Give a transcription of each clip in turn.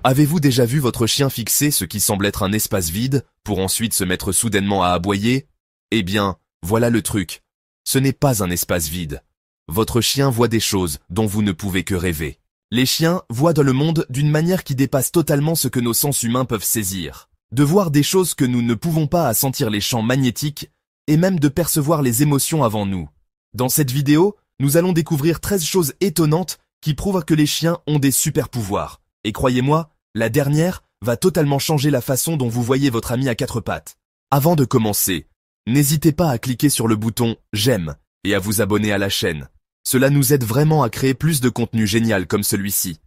Avez-vous déjà vu votre chien fixer ce qui semble être un espace vide, pour ensuite se mettre soudainement à aboyer? Eh bien, voilà le truc. Ce n'est pas un espace vide. Votre chien voit des choses dont vous ne pouvez que rêver. Les chiens voient dans le monde d'une manière qui dépasse totalement ce que nos sens humains peuvent saisir. De voir des choses que nous ne pouvons pas à sentir les champs magnétiques, et même de percevoir les émotions avant nous. Dans cette vidéo, nous allons découvrir 13 choses étonnantes qui prouvent que les chiens ont des super pouvoirs. Et croyez-moi, la dernière va totalement changer la façon dont vous voyez votre ami à quatre pattes. Avant de commencer, n'hésitez pas à cliquer sur le bouton « J'aime » et à vous abonner à la chaîne. Cela nous aide vraiment à créer plus de contenu génial comme celui-ci.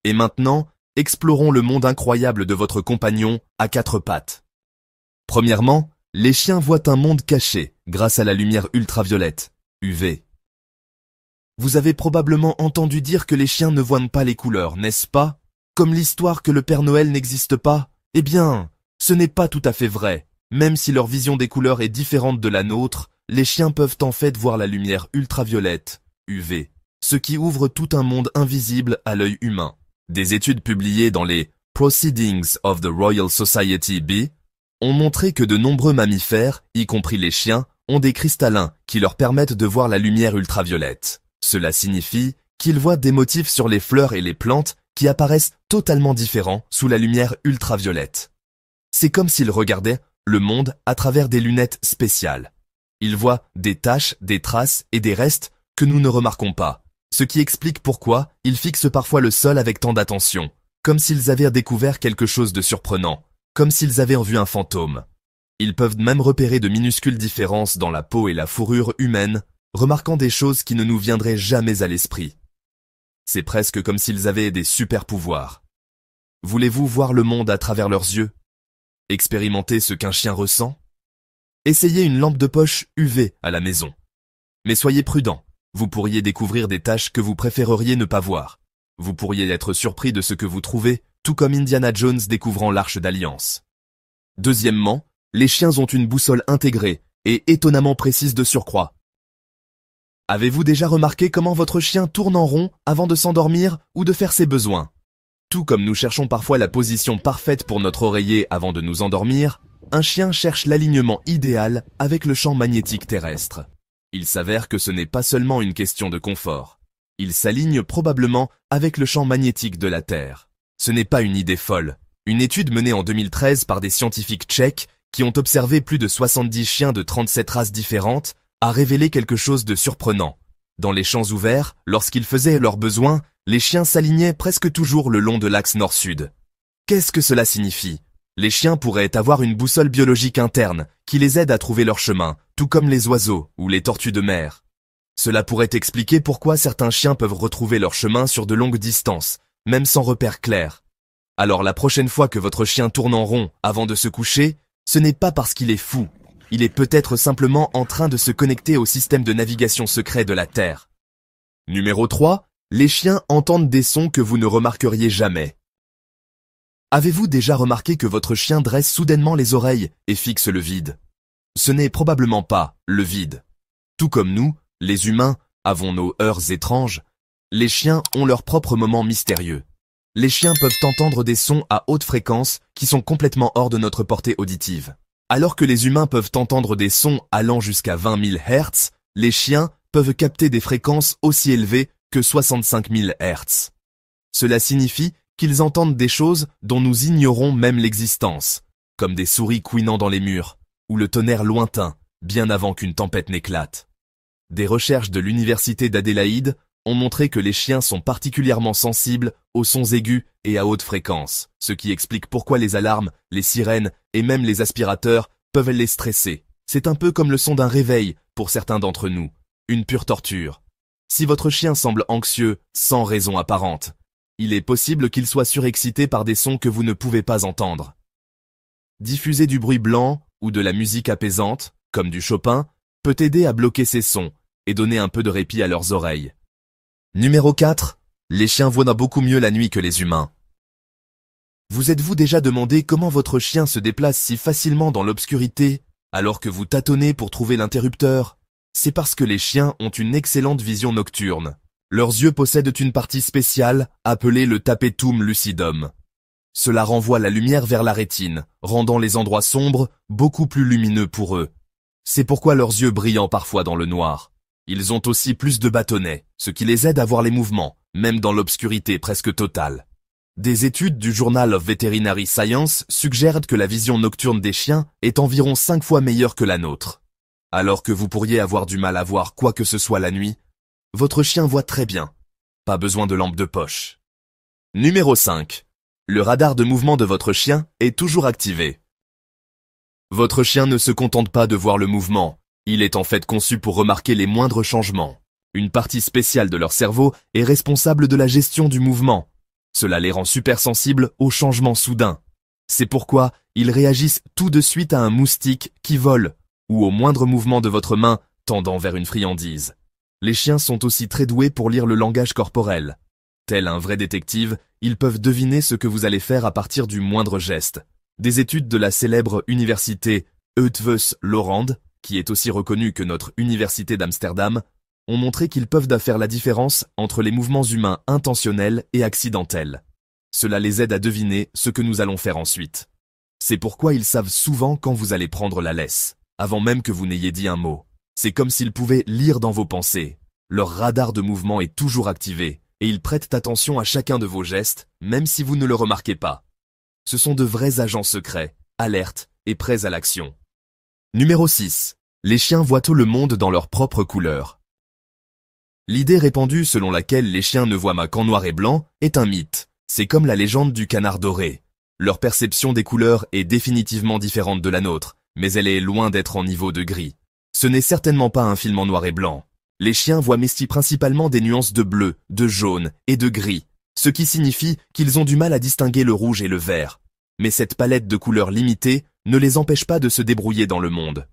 Et maintenant, explorons le monde incroyable de votre compagnon à quatre pattes. Premièrement, les chiens voient un monde caché grâce à la lumière ultraviolette, UV. Vous avez probablement entendu dire que les chiens ne voient pas les couleurs, n'est-ce pas? Comme l'histoire que le Père Noël n'existe pas? Eh bien, ce n'est pas tout à fait vrai. Même si leur vision des couleurs est différente de la nôtre, les chiens peuvent en fait voir la lumière ultraviolette, UV, ce qui ouvre tout un monde invisible à l'œil humain. Des études publiées dans les Proceedings of the Royal Society B ont montré que de nombreux mammifères, y compris les chiens, ont des cristallins qui leur permettent de voir la lumière ultraviolette. Cela signifie qu'ils voient des motifs sur les fleurs et les plantes qui apparaissent totalement différents sous la lumière ultraviolette. C'est comme s'ils regardaient le monde à travers des lunettes spéciales. Ils voient des taches, des traces et des restes que nous ne remarquons pas, ce qui explique pourquoi ils fixent parfois le sol avec tant d'attention, comme s'ils avaient découvert quelque chose de surprenant, comme s'ils avaient vu un fantôme. Ils peuvent même repérer de minuscules différences dans la peau et la fourrure humaine, remarquant des choses qui ne nous viendraient jamais à l'esprit. C'est presque comme s'ils avaient des super pouvoirs. Voulez-vous voir le monde à travers leurs yeux? Expérimentez ce qu'un chien ressent? Essayez une lampe de poche UV à la maison. Mais soyez prudent, vous pourriez découvrir des taches que vous préféreriez ne pas voir. Vous pourriez être surpris de ce que vous trouvez, tout comme Indiana Jones découvrant l'Arche d'Alliance. Deuxièmement, les chiens ont une boussole intégrée et étonnamment précise de surcroît. Avez-vous déjà remarqué comment votre chien tourne en rond avant de s'endormir ou de faire ses besoins? Tout comme nous cherchons parfois la position parfaite pour notre oreiller avant de nous endormir, un chien cherche l'alignement idéal avec le champ magnétique terrestre. Il s'avère que ce n'est pas seulement une question de confort. Il s'aligne probablement avec le champ magnétique de la Terre. Ce n'est pas une idée folle. Une étude menée en 2013 par des scientifiques tchèques qui ont observé plus de 70 chiens de 37 races différentes a révélé quelque chose de surprenant. Dans les champs ouverts, lorsqu'ils faisaient leurs besoins, les chiens s'alignaient presque toujours le long de l'axe nord-sud. Qu'est-ce que cela signifie? Les chiens pourraient avoir une boussole biologique interne qui les aide à trouver leur chemin, tout comme les oiseaux ou les tortues de mer. Cela pourrait expliquer pourquoi certains chiens peuvent retrouver leur chemin sur de longues distances, même sans repère clair. Alors la prochaine fois que votre chien tourne en rond avant de se coucher, ce n'est pas parce qu'il est fou. Il est peut-être simplement en train de se connecter au système de navigation secret de la Terre. Numéro 3. Les chiens entendent des sons que vous ne remarqueriez jamais. Avez-vous déjà remarqué que votre chien dresse soudainement les oreilles et fixe le vide? Ce n'est probablement pas le vide. Tout comme nous, les humains, avons nos heures étranges, les chiens ont leurs propres moments mystérieux. Les chiens peuvent entendre des sons à haute fréquence qui sont complètement hors de notre portée auditive. Alors que les humains peuvent entendre des sons allant jusqu'à 20 000 Hz, les chiens peuvent capter des fréquences aussi élevées que 65 000 Hz. Cela signifie qu'ils entendent des choses dont nous ignorons même l'existence, comme des souris couinant dans les murs, ou le tonnerre lointain, bien avant qu'une tempête n'éclate. Des recherches de l'université d'Adélaïde ont montré que les chiens sont particulièrement sensibles aux sons aigus et à haute fréquence, ce qui explique pourquoi les alarmes, les sirènes et même les aspirateurs peuvent les stresser. C'est un peu comme le son d'un réveil pour certains d'entre nous, une pure torture. Si votre chien semble anxieux sans raison apparente, il est possible qu'il soit surexcité par des sons que vous ne pouvez pas entendre. Diffuser du bruit blanc ou de la musique apaisante, comme du Chopin, peut aider à bloquer ces sons et donner un peu de répit à leurs oreilles. Numéro 4. Les chiens voient beaucoup mieux la nuit que les humains. Vous êtes-vous déjà demandé comment votre chien se déplace si facilement dans l'obscurité alors que vous tâtonnez pour trouver l'interrupteur? C'est parce que les chiens ont une excellente vision nocturne. Leurs yeux possèdent une partie spéciale, appelée le tapetum lucidum. Cela renvoie la lumière vers la rétine, rendant les endroits sombres beaucoup plus lumineux pour eux. C'est pourquoi leurs yeux brillent parfois dans le noir. Ils ont aussi plus de bâtonnets, ce qui les aide à voir les mouvements, même dans l'obscurité presque totale. Des études du Journal of Veterinary Science suggèrent que la vision nocturne des chiens est environ 5 fois meilleure que la nôtre. Alors que vous pourriez avoir du mal à voir quoi que ce soit la nuit, votre chien voit très bien. Pas besoin de lampe de poche. Numéro 5. Le radar de mouvement de votre chien est toujours activé. Votre chien ne se contente pas de voir le mouvement. Il est en fait conçu pour remarquer les moindres changements. Une partie spéciale de leur cerveau est responsable de la gestion du mouvement. Cela les rend super sensibles aux changements soudains. C'est pourquoi ils réagissent tout de suite à un moustique qui vole ou au moindre mouvement de votre main tendant vers une friandise. Les chiens sont aussi très doués pour lire le langage corporel. Tel un vrai détective, ils peuvent deviner ce que vous allez faire à partir du moindre geste. Des études de la célèbre université Eötvös Loránd, qui est aussi reconnue que notre université d'Amsterdam, ont montré qu'ils peuvent faire la différence entre les mouvements humains intentionnels et accidentels. Cela les aide à deviner ce que nous allons faire ensuite. C'est pourquoi ils savent souvent quand vous allez prendre la laisse, avant même que vous n'ayez dit un mot. C'est comme s'ils pouvaient lire dans vos pensées. Leur radar de mouvement est toujours activé, et ils prêtent attention à chacun de vos gestes, même si vous ne le remarquez pas. Ce sont de vrais agents secrets, alertes et prêts à l'action. Numéro 6. Les chiens voient tout le monde dans leur propre couleur. L'idée répandue selon laquelle les chiens ne voient qu'en noir et blanc est un mythe. C'est comme la légende du canard doré. Leur perception des couleurs est définitivement différente de la nôtre, mais elle est loin d'être en niveau de gris. Ce n'est certainement pas un film en noir et blanc. Les chiens voient principalement des nuances de bleu, de jaune et de gris, ce qui signifie qu'ils ont du mal à distinguer le rouge et le vert. Mais cette palette de couleurs limitée ne les empêche pas de se débrouiller dans le monde.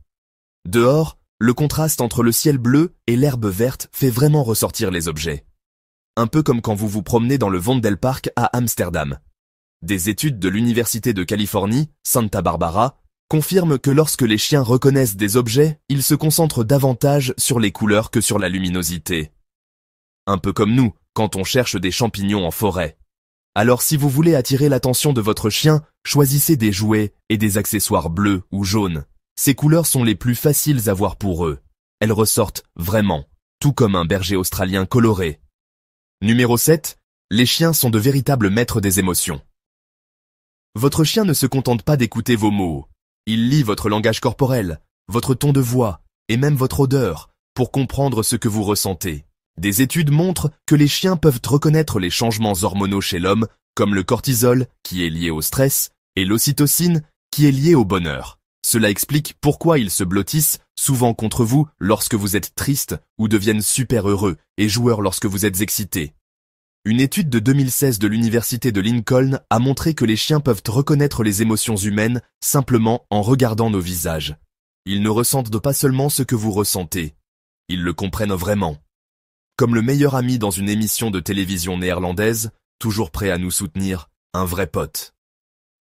Dehors, le contraste entre le ciel bleu et l'herbe verte fait vraiment ressortir les objets. Un peu comme quand vous vous promenez dans le Vondelpark à Amsterdam. Des études de l'Université de Californie, Santa Barbara, confirment que lorsque les chiens reconnaissent des objets, ils se concentrent davantage sur les couleurs que sur la luminosité. Un peu comme nous, quand on cherche des champignons en forêt. Alors si vous voulez attirer l'attention de votre chien, choisissez des jouets et des accessoires bleus ou jaunes. Ces couleurs sont les plus faciles à voir pour eux. Elles ressortent vraiment, tout comme un berger australien coloré. Numéro 7. Les chiens sont de véritables maîtres des émotions. Votre chien ne se contente pas d'écouter vos mots. Il lit votre langage corporel, votre ton de voix et même votre odeur pour comprendre ce que vous ressentez. Des études montrent que les chiens peuvent reconnaître les changements hormonaux chez l'homme, comme le cortisol, qui est lié au stress, et l'ocytocine, qui est lié au bonheur. Cela explique pourquoi ils se blottissent souvent contre vous lorsque vous êtes triste ou deviennent super heureux et joueurs lorsque vous êtes excité. Une étude de 2016 de l'université de Lincoln a montré que les chiens peuvent reconnaître les émotions humaines simplement en regardant nos visages. Ils ne ressentent pas seulement ce que vous ressentez, ils le comprennent vraiment. Comme le meilleur ami dans une émission de télévision néerlandaise, toujours prêt à nous soutenir, un vrai pote.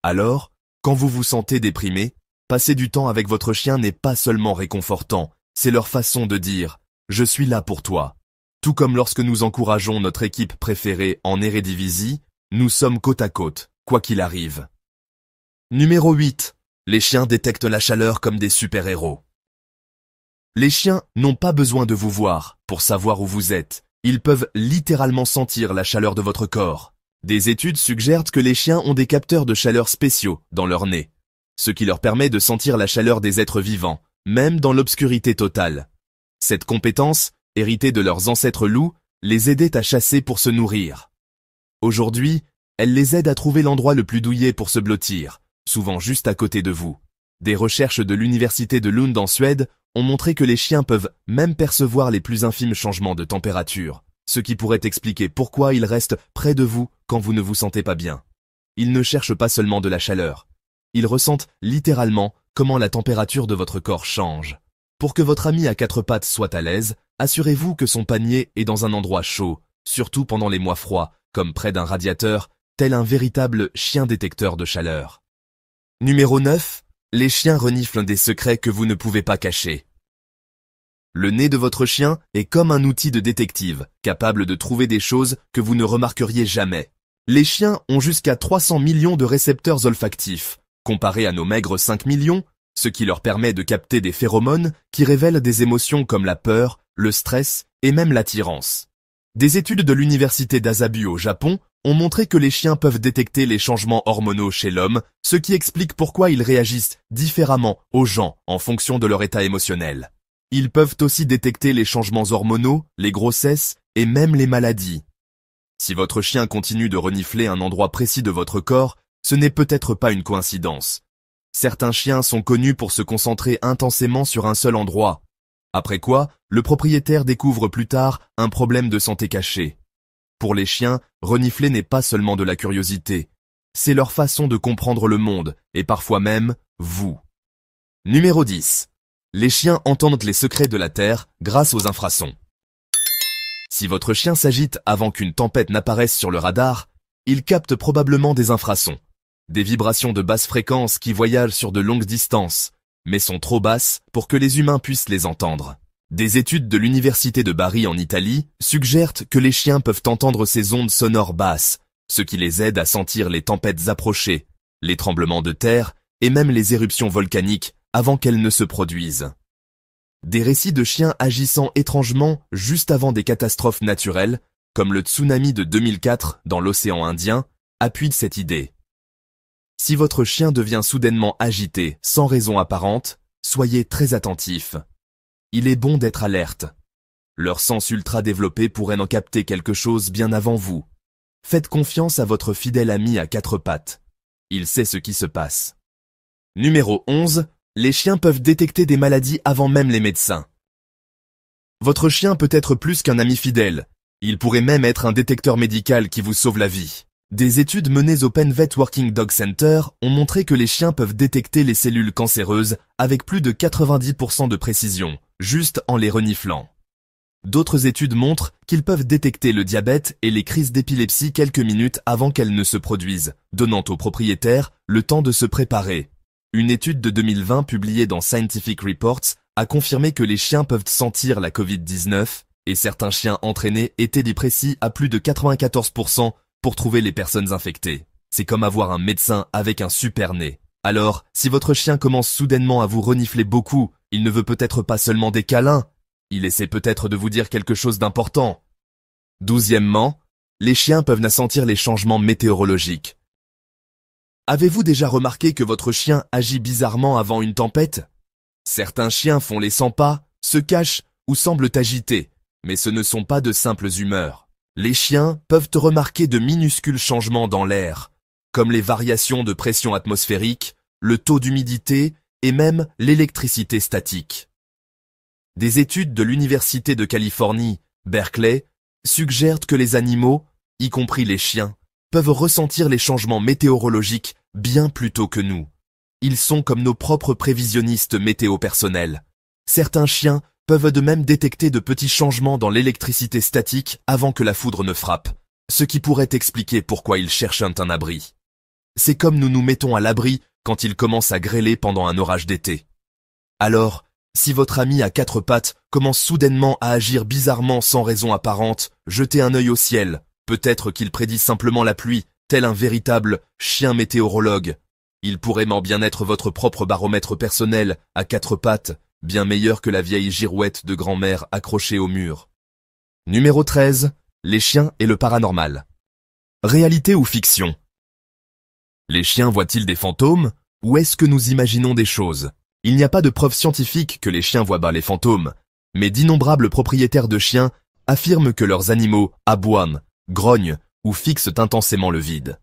Alors, quand vous vous sentez déprimé, passer du temps avec votre chien n'est pas seulement réconfortant, c'est leur façon de dire « Je suis là pour toi ». Tout comme lorsque nous encourageons notre équipe préférée en Eredivisie, nous sommes côte à côte, quoi qu'il arrive. Numéro 8. Les chiens détectent la chaleur comme des super-héros. Les chiens n'ont pas besoin de vous voir pour savoir où vous êtes. Ils peuvent littéralement sentir la chaleur de votre corps. Des études suggèrent que les chiens ont des capteurs de chaleur spéciaux dans leur nez, ce qui leur permet de sentir la chaleur des êtres vivants, même dans l'obscurité totale. Cette compétence, héritée de leurs ancêtres loups, les aidait à chasser pour se nourrir. Aujourd'hui, elle les aide à trouver l'endroit le plus douillet pour se blottir, souvent juste à côté de vous. Des recherches de l'université de Lund en Suède ont montré que les chiens peuvent même percevoir les plus infimes changements de température, ce qui pourrait expliquer pourquoi ils restent près de vous quand vous ne vous sentez pas bien. Ils ne cherchent pas seulement de la chaleur. Ils ressentent littéralement comment la température de votre corps change. Pour que votre ami à quatre pattes soit à l'aise, assurez-vous que son panier est dans un endroit chaud, surtout pendant les mois froids, comme près d'un radiateur, tel un véritable chien détecteur de chaleur. Numéro 9. Les chiens reniflent des secrets que vous ne pouvez pas cacher. Le nez de votre chien est comme un outil de détective, capable de trouver des choses que vous ne remarqueriez jamais. Les chiens ont jusqu'à 300 millions de récepteurs olfactifs, comparé à nos maigres 5 millions, ce qui leur permet de capter des phéromones qui révèlent des émotions comme la peur, le stress et même l'attirance. Des études de l'université d'Asabu au Japon ont montré que les chiens peuvent détecter les changements hormonaux chez l'homme, ce qui explique pourquoi ils réagissent différemment aux gens en fonction de leur état émotionnel. Ils peuvent aussi détecter les changements hormonaux, les grossesses et même les maladies. Si votre chien continue de renifler un endroit précis de votre corps, ce n'est peut-être pas une coïncidence. Certains chiens sont connus pour se concentrer intensément sur un seul endroit. Après quoi, le propriétaire découvre plus tard un problème de santé caché. Pour les chiens, renifler n'est pas seulement de la curiosité. C'est leur façon de comprendre le monde, et parfois même, vous. Numéro 10. Les chiens entendent les secrets de la Terre grâce aux infrasons. Si votre chien s'agite avant qu'une tempête n'apparaisse sur le radar, il capte probablement des infrasons. Des vibrations de basse fréquence qui voyagent sur de longues distances, mais sont trop basses pour que les humains puissent les entendre. Des études de l'université de Bari en Italie suggèrent que les chiens peuvent entendre ces ondes sonores basses, ce qui les aide à sentir les tempêtes approcher, les tremblements de terre et même les éruptions volcaniques avant qu'elles ne se produisent. Des récits de chiens agissant étrangement juste avant des catastrophes naturelles, comme le tsunami de 2004 dans l'océan Indien, appuient cette idée. Si votre chien devient soudainement agité sans raison apparente, soyez très attentif. Il est bon d'être alerte. Leur sens ultra développé pourrait en capter quelque chose bien avant vous. Faites confiance à votre fidèle ami à quatre pattes. Il sait ce qui se passe. Numéro 11. Les chiens peuvent détecter des maladies avant même les médecins. Votre chien peut être plus qu'un ami fidèle. Il pourrait même être un détecteur médical qui vous sauve la vie. Des études menées au Penn Vet Working Dog Center ont montré que les chiens peuvent détecter les cellules cancéreuses avec plus de 90% de précision, juste en les reniflant. D'autres études montrent qu'ils peuvent détecter le diabète et les crises d'épilepsie quelques minutes avant qu'elles ne se produisent, donnant aux propriétaires le temps de se préparer. Une étude de 2020 publiée dans Scientific Reports a confirmé que les chiens peuvent sentir la Covid-19 et certains chiens entraînés étaient dépressifs à plus de 94% pour trouver les personnes infectées. C'est comme avoir un médecin avec un super nez. Alors, si votre chien commence soudainement à vous renifler beaucoup, il ne veut peut-être pas seulement des câlins, il essaie peut-être de vous dire quelque chose d'important. 12e, les chiens peuvent sentir les changements météorologiques. Avez-vous déjà remarqué que votre chien agit bizarrement avant une tempête? Certains chiens font les 100 pas, se cachent ou semblent agités, mais ce ne sont pas de simples humeurs. Les chiens peuvent remarquer de minuscules changements dans l'air, comme les variations de pression atmosphérique, le taux d'humidité et même l'électricité statique. Des études de l'Université de Californie, Berkeley, suggèrent que les animaux, y compris les chiens, peuvent ressentir les changements météorologiques bien plus tôt que nous. Ils sont comme nos propres prévisionnistes météo personnels. Certains chiens peuvent de même détecter de petits changements dans l'électricité statique avant que la foudre ne frappe, ce qui pourrait expliquer pourquoi ils cherchent un abri. C'est comme nous nous mettons à l'abri quand il commence à grêler pendant un orage d'été. Alors, si votre ami à quatre pattes commence soudainement à agir bizarrement sans raison apparente, jetez un œil au ciel. Peut-être qu'il prédit simplement la pluie, tel un véritable chien météorologue. Il pourrait bien être votre propre baromètre personnel, à quatre pattes, bien meilleur que la vieille girouette de grand-mère accrochée au mur. Numéro 13. Les chiens et le paranormal. Réalité ou fiction? Les chiens voient-ils des fantômes, ou est-ce que nous imaginons des choses? Il n'y a pas de preuve scientifique que les chiens voient les fantômes, mais d'innombrables propriétaires de chiens affirment que leurs animaux aboient, grognent ou fixent intensément le vide.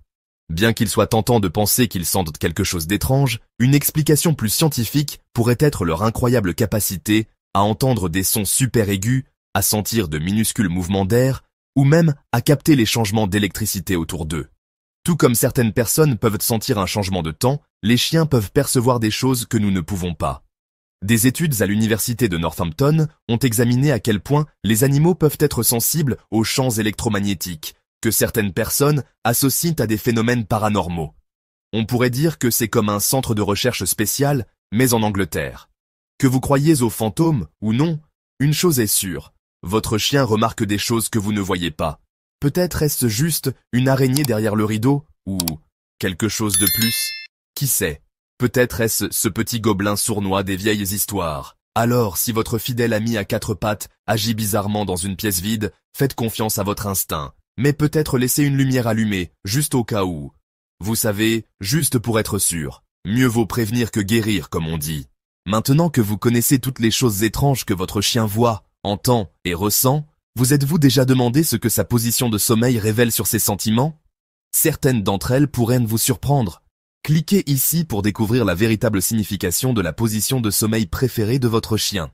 Bien qu'il soit tentant de penser qu'ils sentent quelque chose d'étrange, une explication plus scientifique pourrait être leur incroyable capacité à entendre des sons super aigus, à sentir de minuscules mouvements d'air, ou même à capter les changements d'électricité autour d'eux. Tout comme certaines personnes peuvent sentir un changement de temps, les chiens peuvent percevoir des choses que nous ne pouvons pas. Des études à l'université de Northampton ont examiné à quel point les animaux peuvent être sensibles aux champs électromagnétiques, que certaines personnes associent à des phénomènes paranormaux. On pourrait dire que c'est comme un centre de recherche spécial, mais en Angleterre. Que vous croyiez aux fantômes ou non, Une chose est sûre, votre chien remarque des choses que vous ne voyez pas. Peut-être est-ce juste une araignée derrière le rideau, ou quelque chose de plus. Qui sait? Peut-être est-ce ce petit gobelin sournois des vieilles histoires. Alors, si votre fidèle ami à quatre pattes agit bizarrement dans une pièce vide, faites confiance à votre instinct. Mais peut-être laissez une lumière allumée, juste au cas où. Vous savez, juste pour être sûr. Mieux vaut prévenir que guérir, comme on dit. Maintenant que vous connaissez toutes les choses étranges que votre chien voit, entend et ressent, vous êtes-vous déjà demandé ce que sa position de sommeil révèle sur ses sentiments? Certaines d'entre elles pourraient vous surprendre. Cliquez ici pour découvrir la véritable signification de la position de sommeil préférée de votre chien.